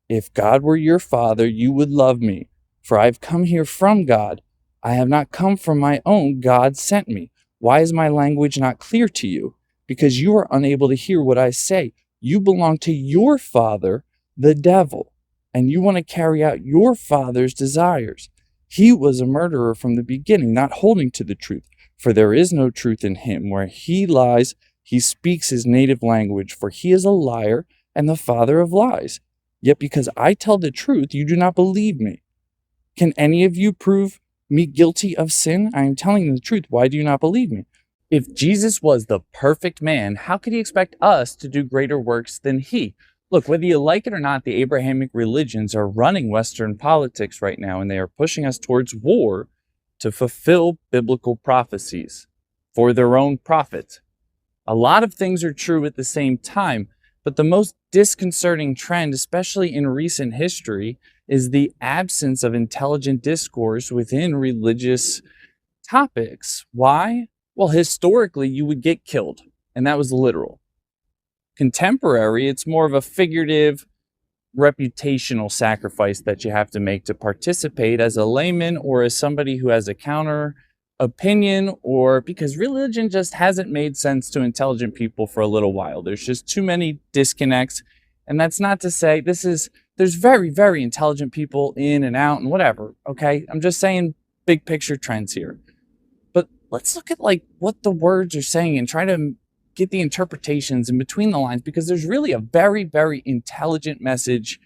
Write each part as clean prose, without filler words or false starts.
If God were your Father, you would love me, for I have come here from God. I have not come from my own. God sent me. Why is my language not clear to you? Because you are unable to hear what I say. You belong to your father, the devil, and you want to carry out your father's desires. He was a murderer from the beginning, not holding to the truth, for there is no truth in him. Where he lies, he speaks his native language, for he is a liar and the father of lies. Yet because I tell the truth, you do not believe me. Can any of you prove me guilty of sin? I am telling you the truth. Why do you not believe me? If Jesus was the perfect man, how could he expect us to do greater works than he? Look, whether you like it or not, the Abrahamic religions are running Western politics right now, and they are pushing us towards war to fulfill biblical prophecies for their own profit. A lot of things are true at the same time, but the most disconcerting trend, especially in recent history, is the absence of intelligent discourse within religious topics. Why? Well, historically, you would get killed, and that was literal. Contemporary, it's more of a figurative, reputational sacrifice that you have to make to participate as a layman or as somebody who has a counter opinion, or because religion just hasn't made sense to intelligent people for a little while. There's just too many disconnects. And that's not to say there's very, very intelligent people in and out and whatever. Okay. I'm just saying big picture trends here. But let's look at like what the words are saying and try to get the interpretations in between the lines, because there's really a very, very intelligent message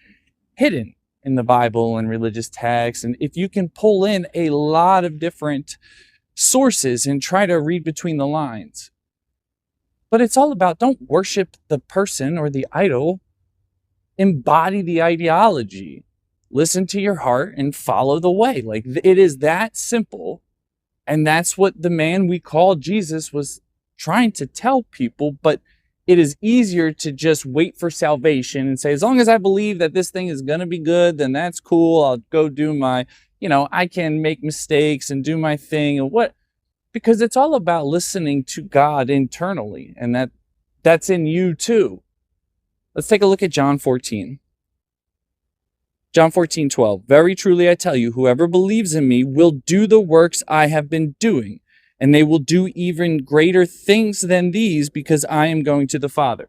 hidden in the Bible and religious texts. And if you can pull in a lot of different sources and try to read between the lines. But it's all about, don't worship the person or the idol, embody the ideology, listen to your heart and follow the way. Like, it is that simple. And that's what the man we call Jesus was trying to tell people. But it is easier to just wait for salvation and say, as long as I believe that this thing is going to be good, then that's cool. I'll go do my, I can make mistakes and do my thing. And because it's all about listening to God internally, and that's in you too. Let's take a look at John 14. John 14:12. Very truly I tell you, whoever believes in me will do the works I have been doing, and they will do even greater things than these, because I am going to the Father.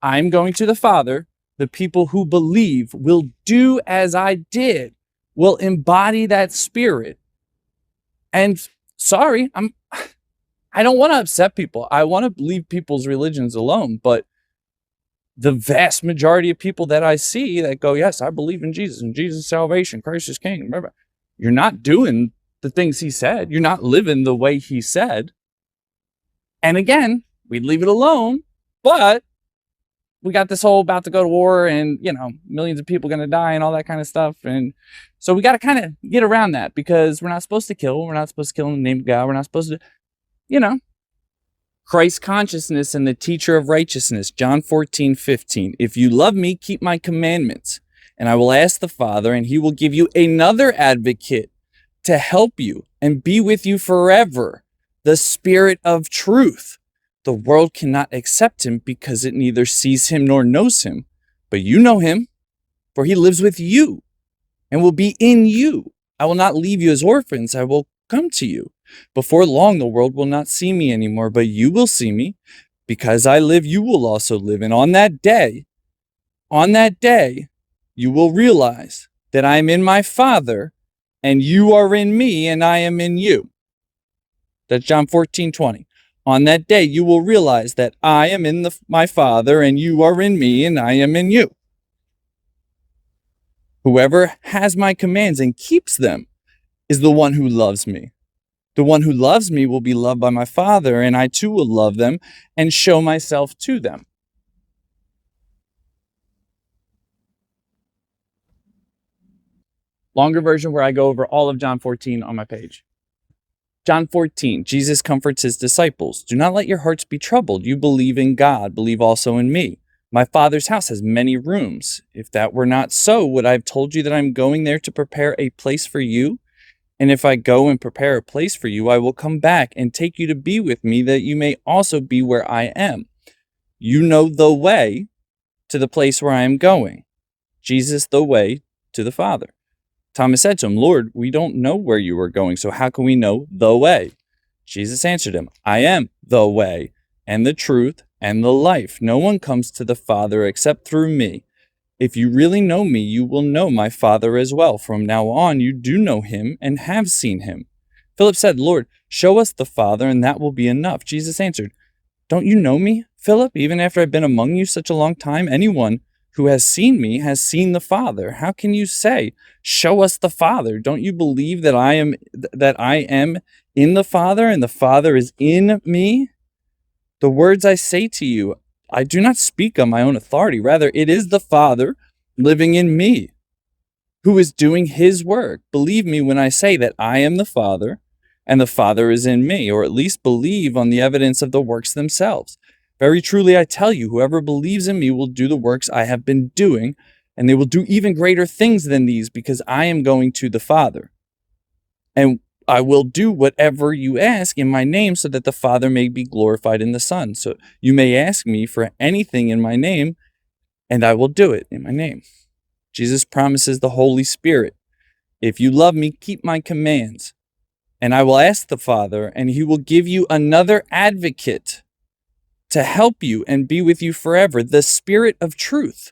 I am going to the Father. The people who believe will do as I did, will embody that spirit. And sorry, I don't want to upset people. I want to leave people's religions alone, but the vast majority of people that I see that go, yes, I believe in Jesus and Jesus' salvation, Christ is King. Remember, you're not doing the things he said. You're not living the way he said. And again, we'd leave it alone, but we got this whole about to go to war and, millions of people going to die and all that kind of stuff. And so we got to kind of get around that, because we're not supposed to kill. We're not supposed to kill in the name of God. We're not supposed to, Christ consciousness and the teacher of righteousness, John 14:15. If you love me, keep my commandments, and I will ask the Father, and he will give you another advocate to help you and be with you forever, the Spirit of truth. The world cannot accept him because it neither sees him nor knows him, but you know him, for he lives with you and will be in you. I will not leave you as orphans. I will come to you. Before long, the world will not see me anymore, but you will see me. Because I live, you will also live. And on that day, you will realize that I am in my Father, and you are in me, and I am in you. That's John 14:20. On that day, you will realize that I am in my Father, and you are in me, and I am in you. Whoever has my commands and keeps them is the one who loves me. The one who loves me will be loved by my Father, and I too will love them and show myself to them. Longer version where I go over all of John 14 on my page. John 14, Jesus comforts his disciples. Do not let your hearts be troubled. You believe in God, believe also in me. My Father's house has many rooms. If that were not so, would I have told you that I'm going there to prepare a place for you? And if I go and prepare a place for you, I will come back and take you to be with me, that you may also be where I am. You know the way to the place where I am going. Jesus the way to the Father. Thomas said to him, Lord, we don't know where you are going, so how can we know the way? Jesus answered him, I am the way and the truth and the life. No one comes to the Father except through me. If you really know me, you will know my Father as well. From now on, you do know him and have seen him. Philip said, Lord, show us the Father, and that will be enough. Jesus answered, don't you know me, Philip, even after I've been among you such a long time? Anyone who has seen me has seen the Father. How can you say, show us the Father? Don't you believe that I am in the Father and the Father is in me? The words I say to you, I do not speak on my own authority. Rather, it is the Father living in me who is doing his work. Believe me when I say that I am the Father and the Father is in me, or at least believe on the evidence of the works themselves. Very truly, I tell you, whoever believes in me will do the works I have been doing, and they will do even greater things than these, because I am going to the Father. And I will do whatever you ask in my name, so that the Father may be glorified in the Son. So you may ask me for anything in my name, and I will do it in my name. Jesus promises the Holy Spirit. If you love me, keep my commands. And I will ask the Father, and he will give you another advocate to help you and be with you forever, the Spirit of truth.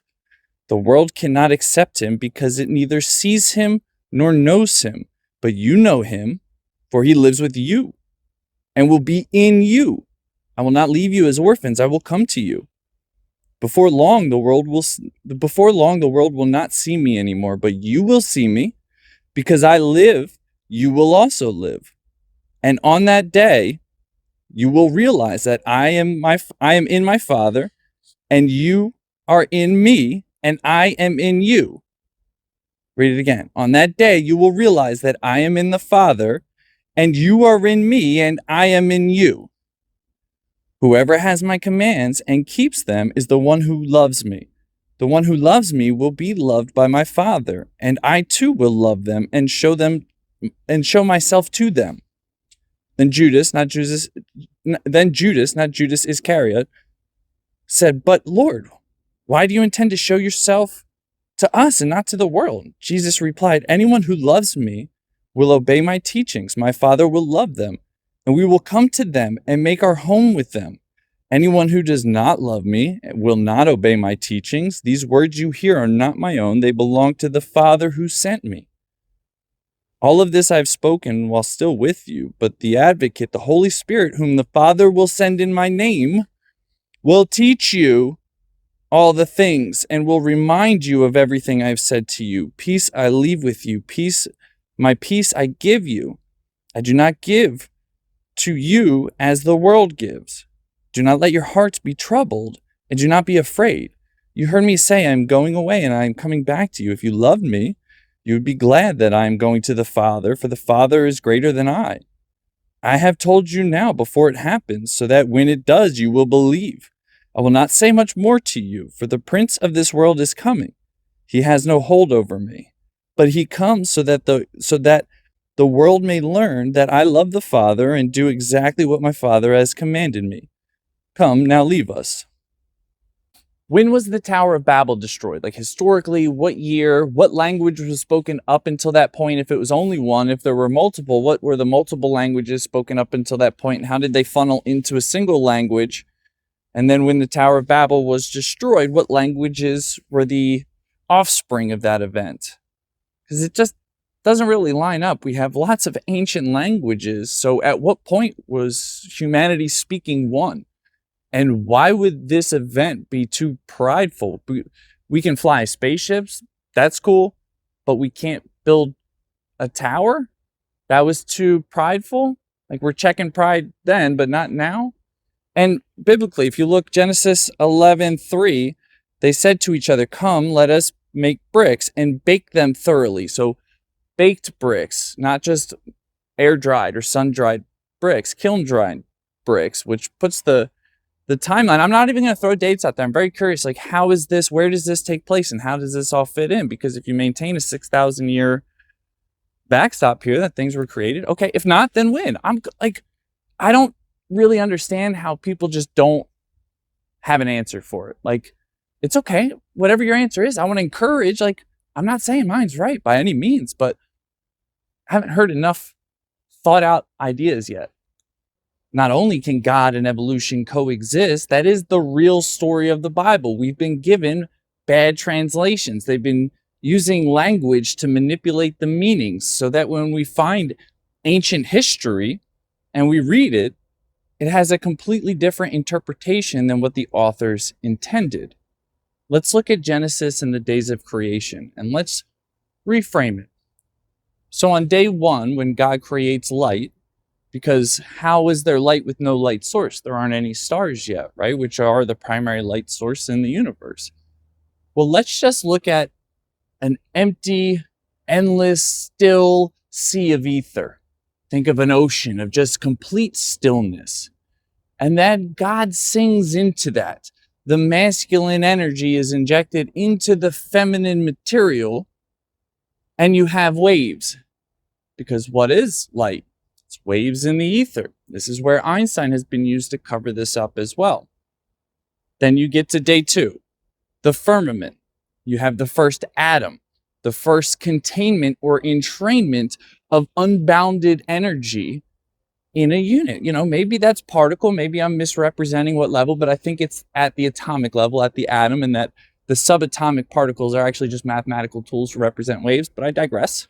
The world cannot accept him because it neither sees him nor knows him. But you know him, for he lives with you and will be in you. I will not leave you as orphans. I will come to you. Before long, the world will not see me anymore, but you will see me. Because I live, you will also live. And on that day, you will realize that I am in my Father, and you are in me, and I am in you. Read it again. On that day, you will realize that I am in the Father, and you are in me, and I am in you. Whoever has my commands and keeps them is the one who loves me. The one who loves me will be loved by my Father, and I too will love them and show myself to them. Then Judas, not Judas Iscariot, said, But Lord, why do you intend to show yourself to us and not to the world? Jesus replied, Anyone who loves me will obey my teachings. My Father will love them, and we will come to them and make our home with them. Anyone who does not love me will not obey my teachings. These words you hear are not my own. They belong to the Father who sent me. All of this I've spoken while still with you, but the Advocate, the Holy Spirit, whom the Father will send in my name, will teach you all the things and will remind you of everything I've said to you. Peace I leave with you. My peace I give you. I do not give to you as the world gives. Do not let your hearts be troubled, and do not be afraid. You heard me say, I am going away and I am coming back to you. If you loved me, you would be glad that I am going to the Father, for the Father is greater than I. I have told you now before it happens, so that when it does, you will believe. I will not say much more to you, for the prince of this world is coming. He has no hold over me, but he comes so that the world may learn that I love the Father and do exactly what my Father has commanded me. Come, now leave us. When was the Tower of Babel destroyed? Like historically, what year, what language was spoken up until that point? If it was only one, if there were multiple, what were the multiple languages spoken up until that point? And how did they funnel into a single language? And then when the Tower of Babel was destroyed, what languages were the offspring of that event? Because it just doesn't really line up. We have lots of ancient languages. So at what point was humanity speaking one? And why would this event be too prideful? We can fly spaceships. That's cool. But we can't build a tower? That was too prideful? Like we're checking pride then, but not now? And biblically, if you look Genesis 11:3, they said to each other, Come, let us make bricks and bake them thoroughly. So baked bricks, not just air-dried or sun-dried bricks, kiln-dried bricks, which puts the timeline. I'm not even going to throw dates out there. I'm very curious, like, how is this, where does this take place, and how does this all fit in? Because if you maintain a 6,000 year backstop here that things were created, okay, if not, then when? I don't really understand how people just don't have an answer for it. Like, It's okay. Whatever your answer is, I want to encourage, like, I'm not saying mine's right by any means, but I haven't heard enough thought out ideas yet. Not only can God and evolution coexist, that is the real story of the Bible. We've been given bad translations. They've been using language to manipulate the meanings so that when we find ancient history and we read it, it has a completely different interpretation than what the authors intended. Let's look at Genesis and the days of creation, and let's reframe it. So on day one, when God creates light, because how is there light with no light source? There aren't any stars yet, right? Which are the primary light source in the universe. Well, let's just look at an empty, endless, still sea of ether. Think of an ocean of just complete stillness. And then God sings into that. The masculine energy is injected into the feminine material, and you have waves. Because what is light? It's waves in the ether. This is where Einstein has been used to cover this up as well. Then you get to day two, the firmament. You have the first atom, the first containment or entrainment of unbounded energy in a unit. Maybe that's particle, maybe I'm misrepresenting what level, but I think it's at the atomic level, at the atom, and that the subatomic particles are actually just mathematical tools to represent waves, but I digress.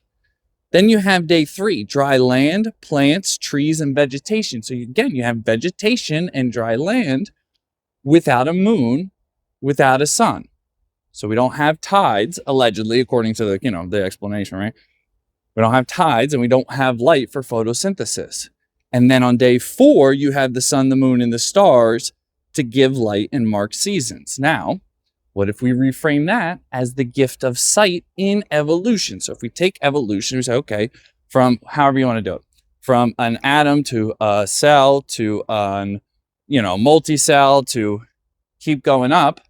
Then you have day three, dry land, plants, trees, and vegetation. So again, you have vegetation and dry land without a moon, without a sun. So we don't have tides, allegedly, according to the explanation, right? We don't have tides and we don't have light for photosynthesis. And then on day four, you have the sun, the moon, and the stars to give light and mark seasons. Now, what if we reframe that as the gift of sight in evolution? So if we take evolution, we say, okay, from however you want to do it, from an atom to a cell to an, multi-cell to keep going up,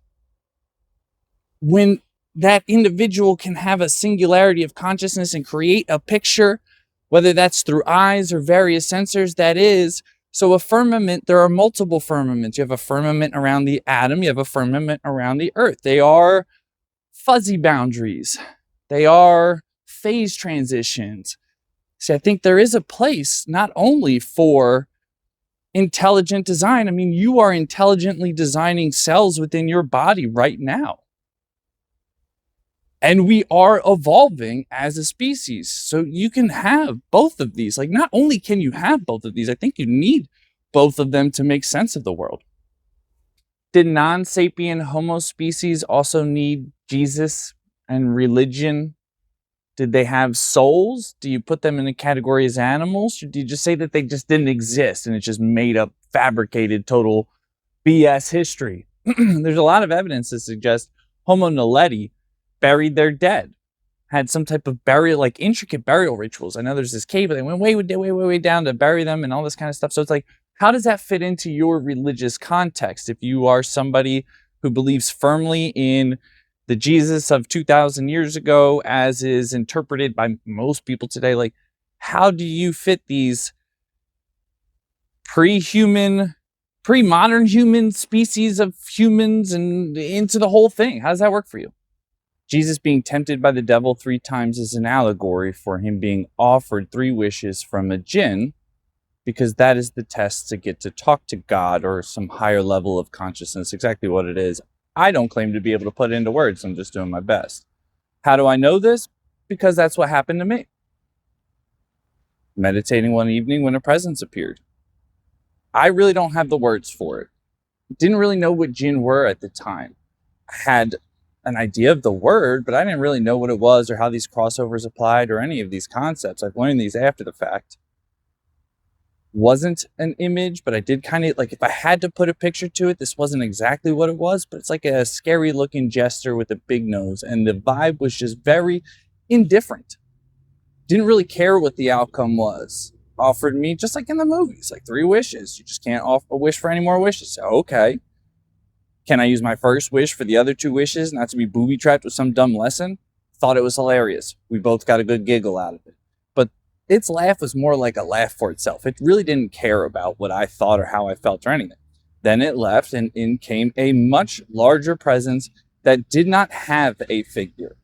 when that individual can have a singularity of consciousness and create a picture, whether that's through eyes or various sensors, that is. So a firmament, there are multiple firmaments. You have a firmament around the atom. You have a firmament around the earth. They are fuzzy boundaries. They are phase transitions. See, I think there is a place not only for intelligent design. I mean, you are intelligently designing cells within your body right now. And we are evolving as a species. So you can have both of these. Like, not only can you have both of these, I think you need both of them to make sense of the world. Did non-sapien Homo species also need Jesus and religion? Did they have souls? Do you put them in a category as animals? Or do you just say that they just didn't exist and it's just made up, fabricated, total BS history? There's a lot of evidence to suggest Homo naledi buried their dead, had some type of burial, like intricate burial rituals. I know there's this cave, but they went way down to bury them and all this kind of stuff. So it's like, how does that fit into your religious context? If you are somebody who believes firmly in the Jesus of 2,000 years ago, as is interpreted by most people today, like, how do you fit these pre-modern human species of humans and into the whole thing? How does that work for you? Jesus being tempted by the devil 3 times is an allegory for him being offered 3 wishes from a jinn, because that is the test to get to talk to God or some higher level of consciousness. Exactly what it is, I don't claim to be able to put it into words. I'm just doing my best. How do I know this? Because that's what happened to me. Meditating one evening when a presence appeared. I really don't have the words for it. Didn't really know what jinn were at the time. I had an idea of the word, but I didn't really know what it was or how these crossovers applied or any of these concepts. I've learned these after the fact. Wasn't an image, but I did kind of, like, if I had to put a picture to it, this wasn't exactly what it was, but it's like a scary looking jester with a big nose, and the vibe was just very indifferent. Didn't really care what the outcome was. Offered me, just like in the movies, like 3 wishes. You just can't offer a wish for any more wishes. So, okay. Can I use my first wish for the other 2 wishes, not to be booby-trapped with some dumb lesson? Thought it was hilarious. We both got a good giggle out of it. But its laugh was more like a laugh for itself. It really didn't care about what I thought or how I felt or anything. Then it left, and in came a much larger presence that did not have a figure.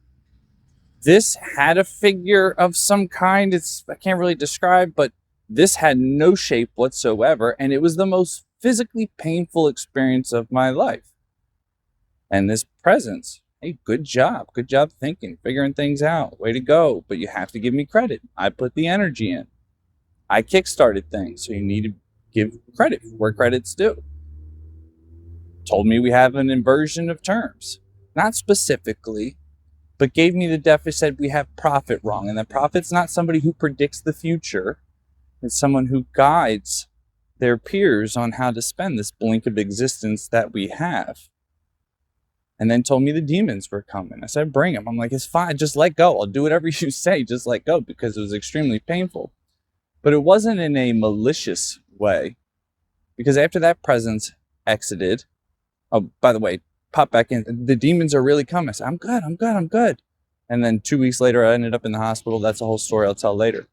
This had a figure of some kind. I can't really describe, but this had no shape whatsoever, and it was the most physically painful experience of my life. And this presence, hey, good job thinking, figuring things out, way to go, but you have to give me credit. I put the energy in. I kickstarted things, so you need to give credit where credit's due. Told me we have an inversion of terms, not specifically, but gave me the deficit, said we have prophet wrong, and that prophet's not somebody who predicts the future. It's someone who guides their peers on how to spend this blink of existence that we have. And then told me the demons were coming. I said, bring them. I'm like, it's fine, just let go. I'll do whatever you say, just let go, because it was extremely painful. But it wasn't in a malicious way, because after that presence exited, oh, by the way, pop back in, the demons are really coming. I said, I'm good. And then 2 weeks later, I ended up in the hospital. That's a whole story I'll tell later.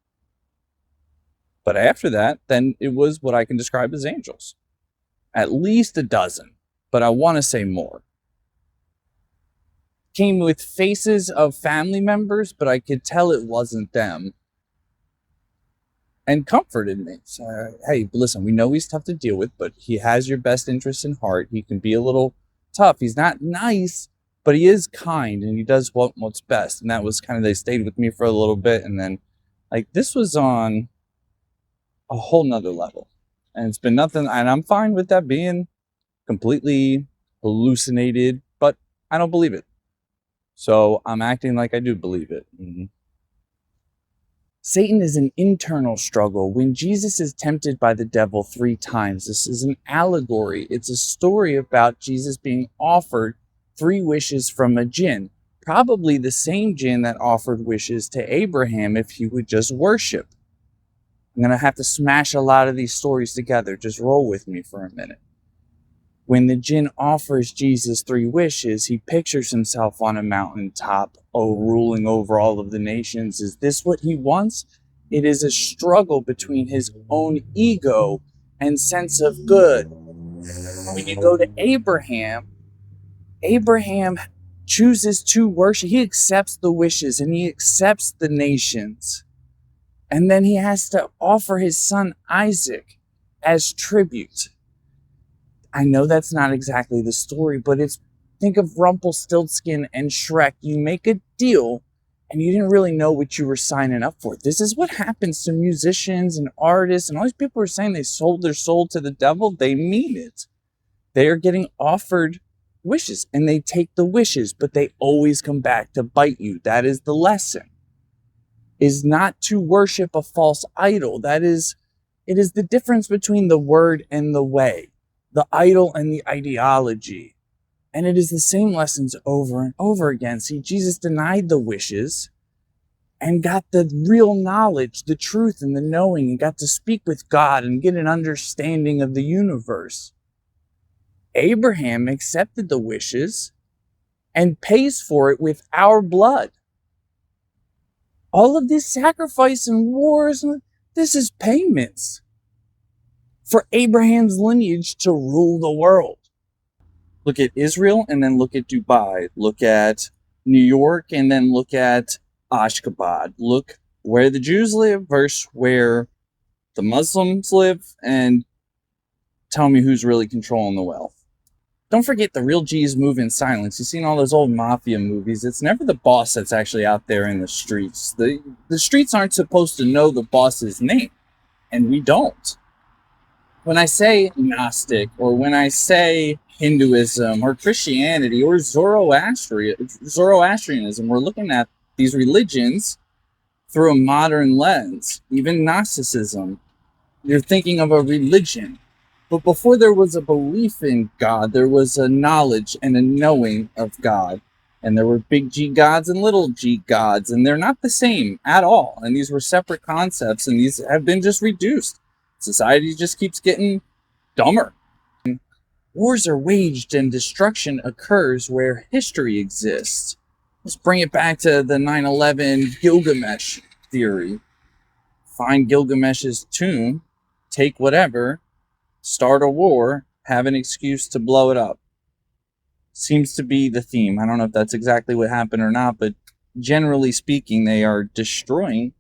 But after that, then it was what I can describe as angels. At least a dozen, but I want to say more. Came with faces of family members, but I could tell it wasn't them. And comforted me. So, hey, listen, we know he's tough to deal with, but he has your best interest in heart. He can be a little tough. He's not nice, but he is kind, and he does what's best. And that was kind of, they stayed with me for a little bit. And then, like, this was on a whole nother level. And it's been nothing, and I'm fine with that being completely hallucinated, but I don't believe it. So I'm acting like I do believe it. Satan is an internal struggle. When Jesus is tempted by the devil 3 times, this is an allegory. It's a story about Jesus being offered 3 wishes from a jinn, probably the same jinn that offered wishes to Abraham if he would just worship. I'm going to have to smash a lot of these stories together. Just roll with me for a minute. When the jinn offers Jesus 3 wishes, he pictures himself on a mountaintop, ruling over all of the nations. Is this what he wants? It is a struggle between his own ego and sense of good. When you go to Abraham chooses to worship. He accepts the wishes and he accepts the nations. And then he has to offer his son Isaac as tribute. I know that's not exactly the story, but think of Rumpelstiltskin and Shrek. You make a deal and you didn't really know what you were signing up for. This is what happens to musicians and artists, and all these people are saying they sold their soul to the devil. They mean it. They are getting offered wishes and they take the wishes, but they always come back to bite you. That is the lesson, is not to worship a false idol. It is the difference between the word and the way, the idol and the ideology. And it is the same lessons over and over again. See, Jesus denied the wishes and got the real knowledge, the truth and the knowing, and got to speak with God and get an understanding of the universe. Abraham accepted the wishes and pays for it with our blood. All of this sacrifice and wars, this is payments for Abraham's lineage to rule the world. Look at Israel and then look at Dubai. Look at New York and then look at Ashgabat. Look where the Jews live versus where the Muslims live, and tell me who's really controlling the wealth. Don't forget, the real G's move in silence. You've seen all those old mafia movies. It's never the boss that's actually out there in the streets. The streets aren't supposed to know the boss's name, and we don't. When I say Gnostic, or when I say Hinduism, or Christianity, or Zoroastrianism, we're looking at these religions through a modern lens. Even Gnosticism, you're thinking of a religion. But before there was a belief in God, there was a knowledge and a knowing of God. And there were big G gods and little g gods, and they're not the same at all. And these were separate concepts, and these have been just reduced. Society just keeps getting dumber. Wars are waged and destruction occurs where history exists. Let's bring it back to the 9/11 Gilgamesh theory. Find Gilgamesh's tomb, take whatever, start a war, have an excuse to blow it up. seems to be the theme. I don't know if that's exactly what happened or not, but generally speaking, they are destroying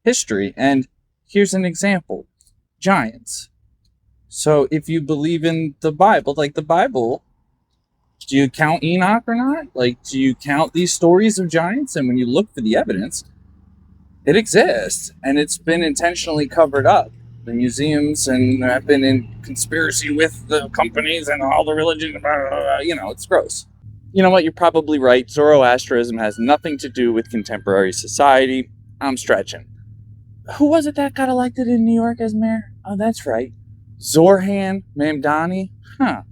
history. And here's an example: giants. So if you believe in the Bible, like the Bible, do you count Enoch or not? Like, do you count these stories of giants? And when you look for the evidence, it exists, and it's been intentionally covered up. The museums and I've been in conspiracy with the companies and all the religion. It's gross. You know what? You're probably right. Zoroastrianism has nothing to do with contemporary society. I'm stretching. Who was it that got elected in New York as mayor? Oh, that's right. Zoran Mamdani. Huh.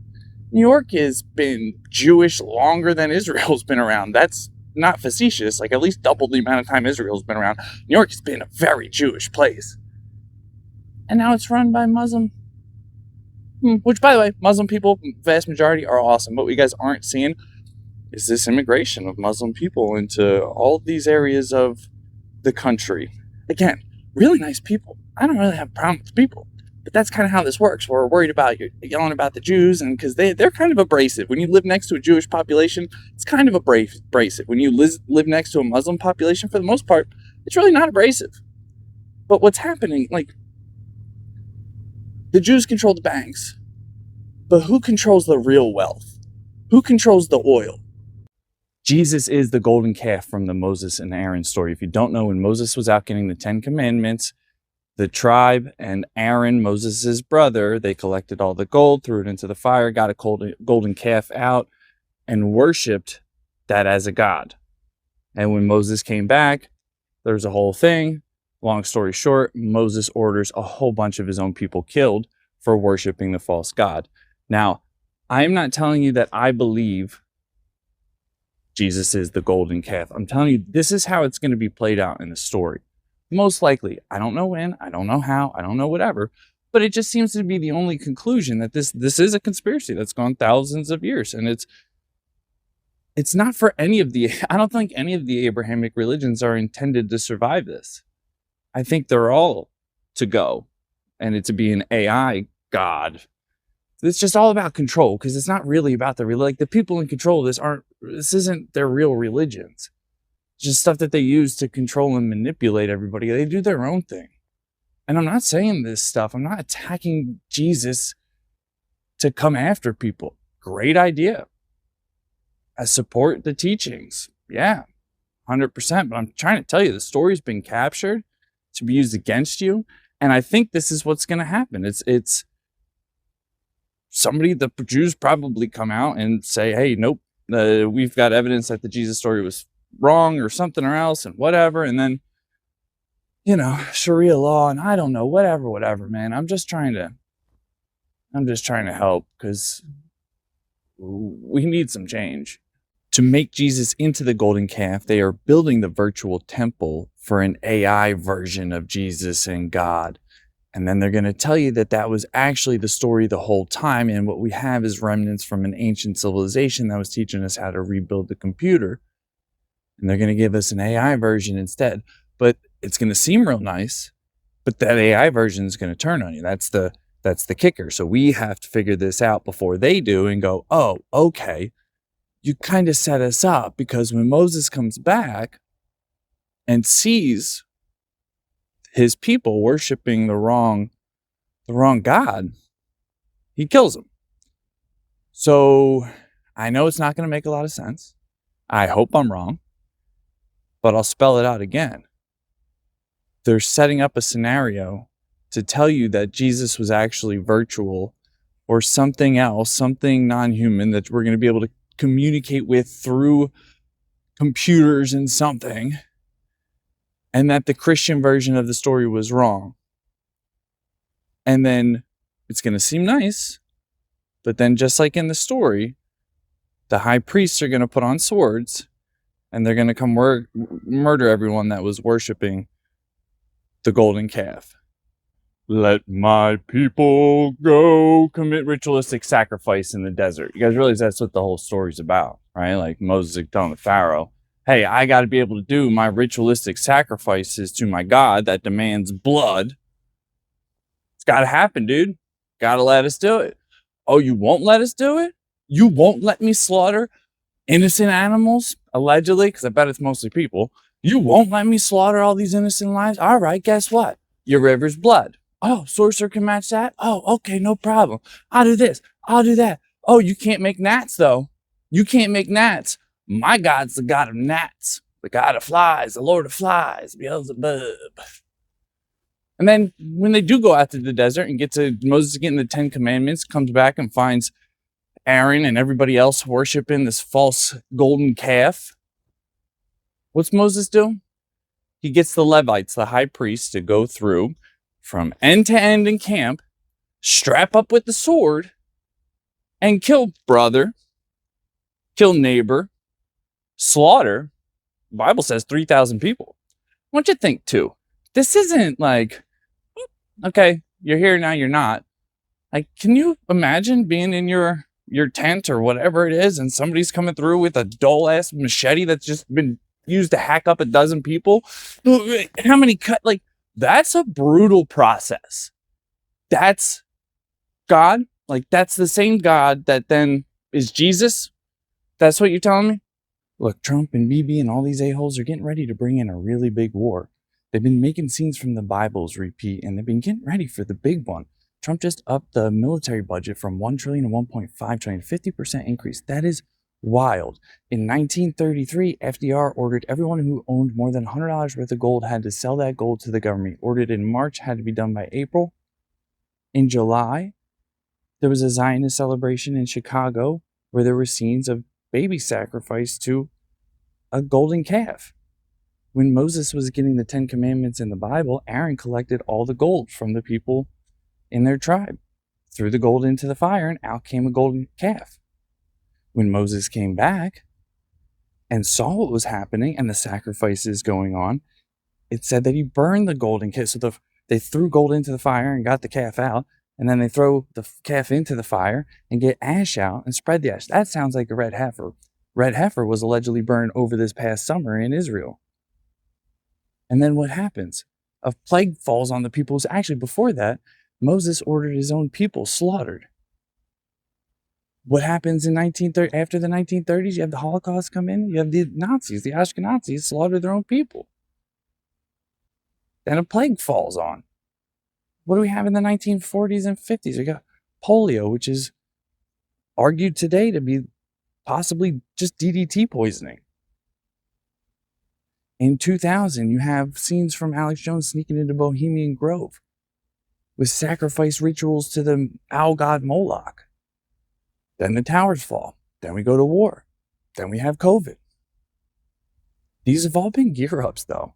New York has been Jewish longer than Israel's been around. That's not facetious. Like, at least double the amount of time Israel's been around. New York has been a very Jewish place. And now it's run by Muslim. Which, by the way, Muslim people, vast majority, are awesome. But what you guys aren't seeing is this immigration of Muslim people into all of these areas of the country. Again, really nice people. I don't really have a problem with people. But that's kind of how this works. We're worried about you yelling about the Jews, and because they're kind of abrasive. When you live next to a Jewish population, it's kind of abrasive. When you live next to a Muslim population, for the most part, it's really not abrasive. But what's happening, like, the Jews control the banks, but who controls the real wealth? Who controls the oil? Jesus is the golden calf from the Moses and Aaron story. If you don't know, when Moses was out getting the 10 Commandments, the tribe and Aaron, Moses' brother, they collected all the gold, threw it into the fire, got a golden calf out, and worshipped that as a god. And when Moses came back, there was a whole thing. Long story short, Moses orders a whole bunch of his own people killed for worshiping the false god. Now, I'm not telling you that I believe Jesus is the golden calf. I'm telling you, this is how it's going to be played out in the story. Most likely. I don't know when, I don't know how, I don't know whatever, but it just seems to be the only conclusion that this is a conspiracy that's gone thousands of years. And it's not for any of the, I don't think any of the Abrahamic religions are intended to survive this. I think they're all to go, and it to be an AI god. It's just all about control, because it's not really about the people in control of this isn't their real religions. It's just stuff that they use to control and manipulate everybody. They do their own thing. And I'm not saying this stuff. I'm not attacking Jesus to come after people. Great idea. I support the teachings. Yeah, 100%. But I'm trying to tell you, the story's been captured to be used against you. And I think this is what's going to happen. It's somebody, the Jews probably come out and say, hey, nope, we've got evidence that the Jesus story was wrong or something or else and whatever. And then, Sharia law and I don't know, whatever, man. I'm just trying to help, because we need some change. To make Jesus into the golden calf, they are building the virtual temple for an AI version of Jesus and God. And then they're going to tell you that that was actually the story the whole time. And what we have is remnants from an ancient civilization that was teaching us how to rebuild the computer. And they're going to give us an AI version instead. But it's going to seem real nice, but that AI version is going to turn on you. That's the kicker. So we have to figure this out before they do and go, oh, okay, you kind of set us up, because when Moses comes back and sees his people worshiping the wrong God, he kills them. So I know it's not going to make a lot of sense. I hope I'm wrong, but I'll spell it out again. They're setting up a scenario to tell you that Jesus was actually virtual or something else, something non-human that we're going to be able to communicate with through computers and something, and that the Christian version of the story was wrong. And then it's going to seem nice, but then just like in the story, the high priests are going to put on swords and they're going to come murder everyone that was worshiping the golden calf. Let my people go commit ritualistic sacrifice in the desert. You guys realize that's what the whole story's about, right? Like Moses telling the Pharaoh, hey, I got to be able to do my ritualistic sacrifices to my God that demands blood. It's got to happen, dude. Got to let us do it. Oh, you won't let us do it? You won't let me slaughter innocent animals, allegedly, because I bet it's mostly people. You won't let me slaughter all these innocent lives? All right, guess what? Your river's blood. Oh, sorcerer can match that? Oh, okay, no problem. I'll do this. I'll do that. Oh, you can't make gnats, though. You can't make gnats. My God's the God of gnats, the God of flies, the Lord of flies, Beelzebub. And then when they do go out to the desert and get to Moses getting the 10 Commandments, comes back and finds Aaron and everybody else worshiping this false golden calf. What's Moses do? He gets the Levites, the high priests, to go through from end to end in camp, strap up with the sword, and kill brother, kill neighbor, slaughter. The Bible says 3,000 people. I want you to think too. This isn't like, okay, you're here now, you're not. Like, can you imagine being in your tent or whatever it is, and somebody's coming through with a dull ass machete that's just been used to hack up a dozen people? How many cut? Like, that's a brutal process. That's God. Like, that's the same God that then is Jesus. That's what you're telling me? Look, Trump and Bibi and all these a-holes are getting ready to bring in a really big war. They've been making scenes from the Bibles repeat, and they've been getting ready for the big one. Trump just upped the military budget from $1 trillion to $1.5 trillion, 50% increase. That is wild. In 1933, FDR ordered everyone who owned more than $100 worth of gold had to sell that gold to the government. Ordered in March, had to be done by April. In July, there was a Zionist celebration in Chicago where there were scenes of baby sacrifice to a golden calf. When Moses was getting the 10 Commandments in the Bible, Aaron collected all the gold from the people in their tribe, threw the gold into the fire, and out came a golden calf. When Moses came back and saw what was happening and the sacrifices going on, it said that he burned the golden calf. So they threw gold into the fire and got the calf out, and then they throw the calf into the fire and get ash out and spread the ash. That sounds like a red heifer. Red heifer was allegedly burned over this past summer in Israel. And then what happens? A plague falls on the people. Actually, before that, Moses ordered his own people slaughtered. What happens in after the 1930s? You have the Holocaust come in. You have the Nazis, the Ashkenazis, slaughter their own people. Then a plague falls on. What do we have in the 1940s and 50s? We got polio, which is argued today to be possibly just DDT poisoning. In 2000, you have scenes from Alex Jones sneaking into Bohemian Grove with sacrifice rituals to the owl god Moloch. Then the towers fall. Then we go to war. Then we have COVID. These have all been gear-ups, though.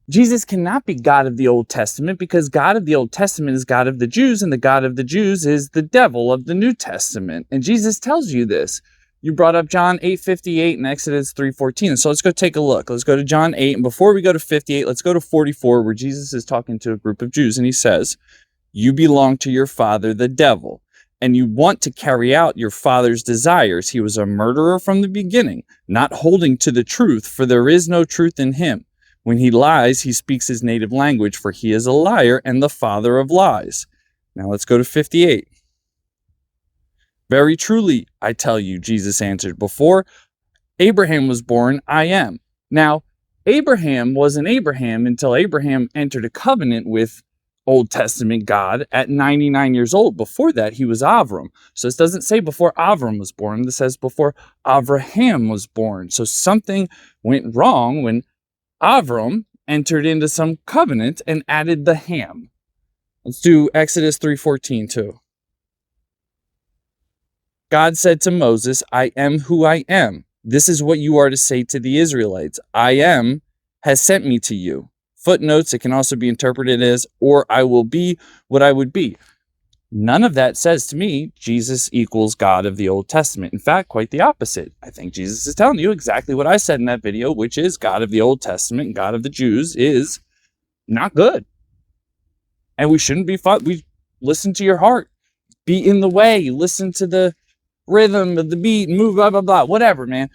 Jesus cannot be God of the Old Testament because God of the Old Testament is God of the Jews, and the God of the Jews is the devil of the New Testament. And Jesus tells you this. You brought up John 8:58 and Exodus 3:14. So let's go take a look. Let's go to John 8. And before we go to 58, let's go to 44, where Jesus is talking to a group of Jews. And he says, "You belong to your father, the devil, and you want to carry out your father's desires. He was a murderer from the beginning, not holding to the truth, for there is no truth in him. When he lies, he speaks his native language, for he is a liar and the father of lies." Now let's go to 58. "Very truly, I tell you," Jesus answered, "before Abraham was born, I am." Now, Abraham wasn't Abraham until Abraham entered a covenant with Old Testament God at 99 years old. Before that, he was Avram. So this doesn't say before Avram was born. This says before Abraham was born. So something went wrong when Avram entered into some covenant and added the ham. Let's do Exodus 3:14 too. "God said to Moses, I am who I am. This is what you are to say to the Israelites. I am has sent me to you." Footnotes, it can also be interpreted as, "or I will be what I would be." None of that says to me Jesus equals God of the Old Testament. In fact, quite the opposite. I think Jesus is telling you exactly what I said in that video, which is God of the Old Testament and God of the Jews is not good. And we shouldn't be fought. We listen to your heart. Be in the way. Listen to the rhythm of the beat, move, blah, blah, blah, whatever, man.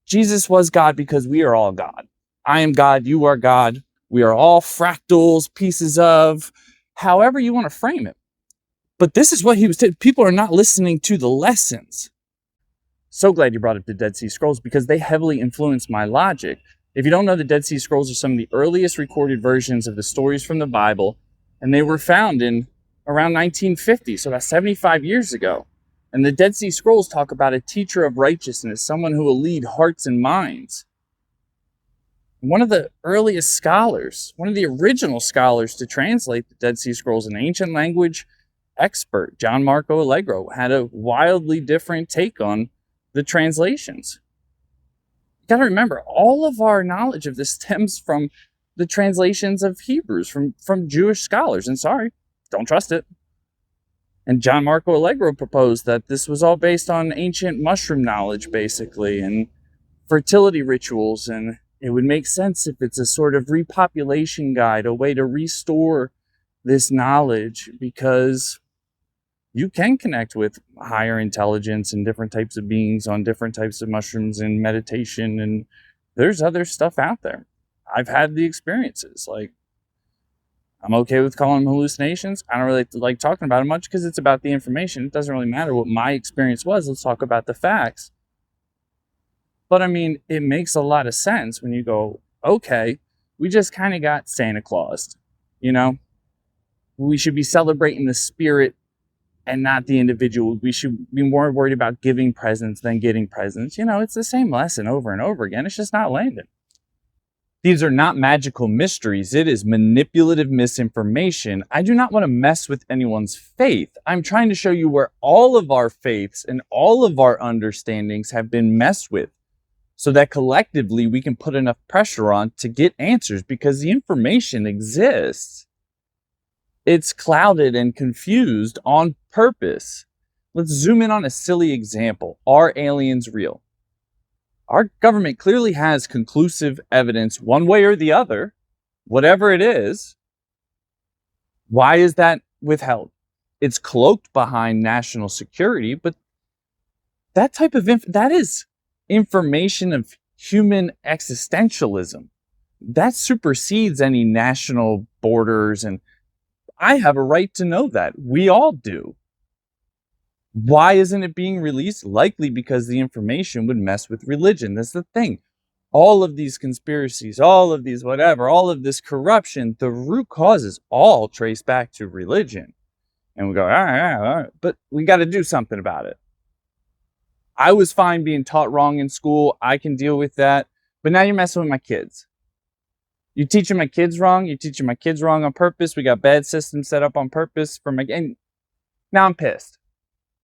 Jesus was God because we are all God. I am God. You are God. We are all fractals, pieces of, however you want to frame it. But this is what he was saying. People are not listening to the lessons. So glad you brought up the Dead Sea Scrolls because they heavily influenced my logic. If you don't know, the Dead Sea Scrolls are some of the earliest recorded versions of the stories from the Bible, and they were found in around 1950, so that's 75 years ago. And the Dead Sea Scrolls talk about a teacher of righteousness, someone who will lead hearts and minds. One of the earliest scholars, one of the original scholars to translate the Dead Sea Scrolls, an ancient language expert, John Marco Allegro, had a wildly different take on the translations. You got to remember, all of our knowledge of this stems from the translations of Hebrews from Jewish scholars. And sorry, don't trust it. And John Marco Allegro proposed that this was all based on ancient mushroom knowledge, basically, and fertility rituals. And it would make sense if it's a sort of repopulation guide, a way to restore this knowledge, because you can connect with higher intelligence and different types of beings on different types of mushrooms and meditation. And there's other stuff out there. I've had the experiences. Like, I'm okay with calling them hallucinations. I don't really like talking about it much because it's about the information. It doesn't really matter what my experience was. Let's talk about the facts. But I mean, it makes a lot of sense when you go, okay, we just kind of got Santa Claus, you know? We should be celebrating the spirit and not the individual. We should be more worried about giving presents than getting presents. You know, it's the same lesson over and over again. It's just not landing. These are not magical mysteries. It is manipulative misinformation. I do not want to mess with anyone's faith. I'm trying to show you where all of our faiths and all of our understandings have been messed with, so that collectively we can put enough pressure on to get answers, because the information exists. It's clouded and confused on purpose. Let's zoom in on a silly example. Are aliens real? Our government clearly has conclusive evidence one way or the other, whatever it is. Why is that withheld? It's cloaked behind national security, but that type of that is information of human existentialism. That supersedes any national borders, and I have a right to know that. We all do. Why isn't it being released? Likely because the information would mess with religion. That's the thing. All of these conspiracies, all of these whatever, all of this corruption, the root causes all trace back to religion. And we go, all right, but we got to do something about it. I was fine being taught wrong in school. I can deal with that. But now you're messing with my kids. You're teaching my kids wrong. You're teaching my kids wrong on purpose. We got bad systems set up on purpose for my game. Now I'm pissed.